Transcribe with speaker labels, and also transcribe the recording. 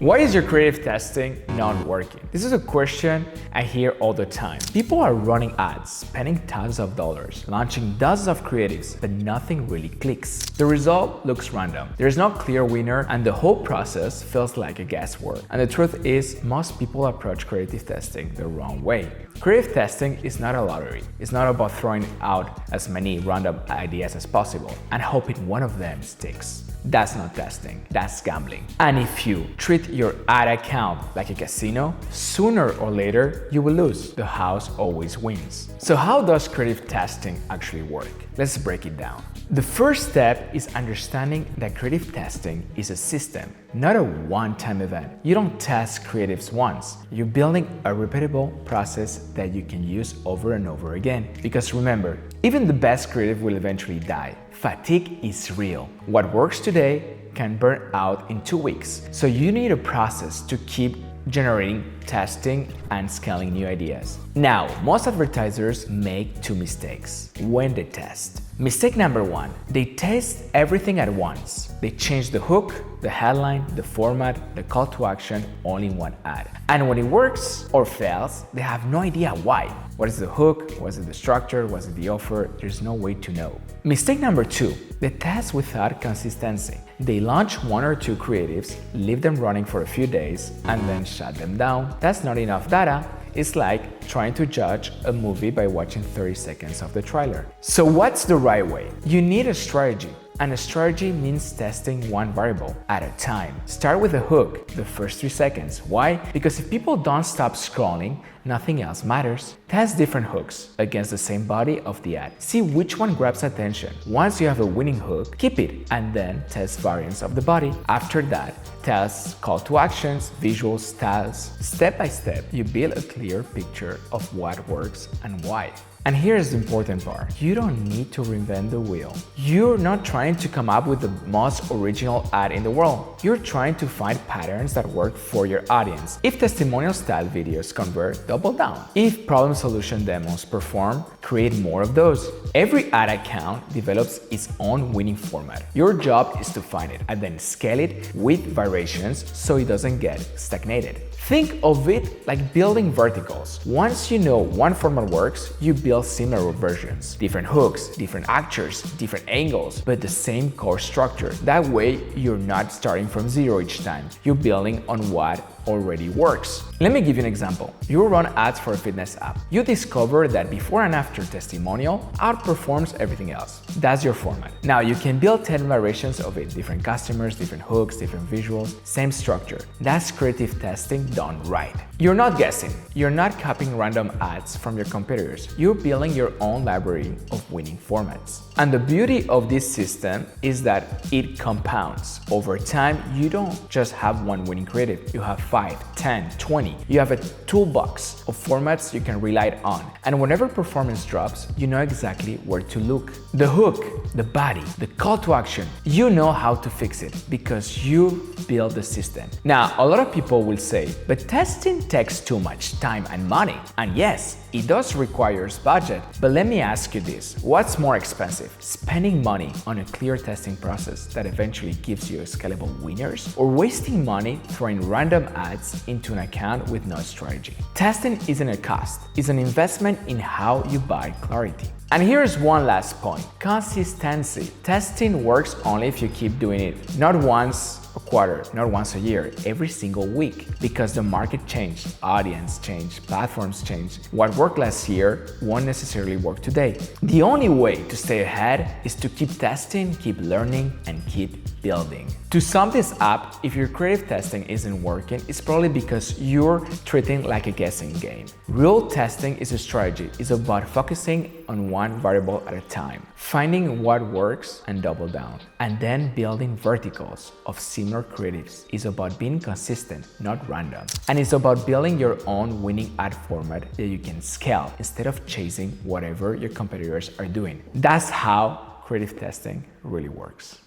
Speaker 1: Why is your creative testing not working? This is a question I hear all the time. People are running ads, spending tons of dollars, launching dozens of creatives, but nothing really clicks. The result looks random. There's no clear winner, and the whole process feels like a guesswork. And the truth is, most people approach creative testing the wrong way. Creative testing is not a lottery. It's not about throwing out as many random ideas as possible and hoping one of them sticks. That's not testing, that's gambling. And if you treat your ad account like a casino, sooner or later you will lose. The house always wins. So how does creative testing actually work? Let's break it down. The first step is understanding that creative testing is a system, not a one-time event. You don't test creatives once. You're building a repeatable process that you can use over and over again. Because remember, even the best creative will eventually die. Fatigue is real. What works today can burn out in 2 weeks. So you need a process to keep generating, testing, and scaling new ideas. Now, most advertisers make 2 mistakes when they test. Mistake number 1, they test everything at once. They change the hook, the headline, the format, the call to action all in one ad. And when it works or fails, they have no idea why. What is the hook? Was it the structure? Was it the offer? There's no way to know. Mistake number 2, they test without consistency. They launch 1 or 2 creatives, leave them running for a few days, and then shut them down. That's not enough data. It's like trying to judge a movie by watching 30 seconds of the trailer. So what's the right way? You need a strategy. And a strategy means testing one variable at a time. Start with a hook, the first 3 seconds. Why? Because if people don't stop scrolling, nothing else matters. Test different hooks against the same body of the ad. See which one grabs attention. Once you have a winning hook, keep it and then test variants of the body. After that, test call to actions, visuals, styles. Step by step, you build a clear picture of what works and why. And here's the important part. You don't need to reinvent the wheel. You're not trying to come up with the most original ad in the world. You're trying to find patterns that work for your audience. If testimonial style videos convert, double down. If problem solution demos perform, create more of those. Every ad account develops its own winning format. Your job is to find it and then scale it with variations so it doesn't get stagnated. Think of it like building verticals. Once you know one format works, you build similar versions. Different hooks, different actors, different angles, but the same core structure. That way, you're not starting from zero each time. You're building on what already works. Let me give you an example. You run ads for a fitness app. You discover that before and after testimonial outperforms everything else. That's your format. Now you can build 10 variations of it, different customers, different hooks, different visuals, same structure. That's creative testing done right. You're not guessing. You're not copying random ads from your competitors. You're building your own library of winning formats. And the beauty of this system is that it compounds. Over time, you don't just have one winning creative. You have 5, 10, 20. You have a toolbox of formats you can rely on. And whenever performance drops, you know exactly where to look. The hook, the body, the call to action, you know how to fix it because you build the system. Now, a lot of people will say, but testing takes too much time and money. And yes, it does require budget. But let me ask you this, what's more expensive? Spending money on a clear testing process that eventually gives you scalable winners, or wasting money throwing random ads into an account with no strategy? Testing isn't a cost, it's an investment in how you buy clarity. And here's one last point, consistency. Testing works only if you keep doing it, not once a quarter, not once a year, every single week, because the market changed, audience changed, platforms changed. What worked last year won't necessarily work today. The only way to stay ahead is to keep testing, keep learning, and keep building. To sum this up, if your creative testing isn't working, it's probably because you're treating like a guessing game. Real testing is a strategy. It's about focusing on one variable at a time, finding what works and double down, and then building verticals of similar creatives. It's about being consistent, not random. And it's about building your own winning ad format that you can scale instead of chasing whatever your competitors are doing. That's how creative testing really works.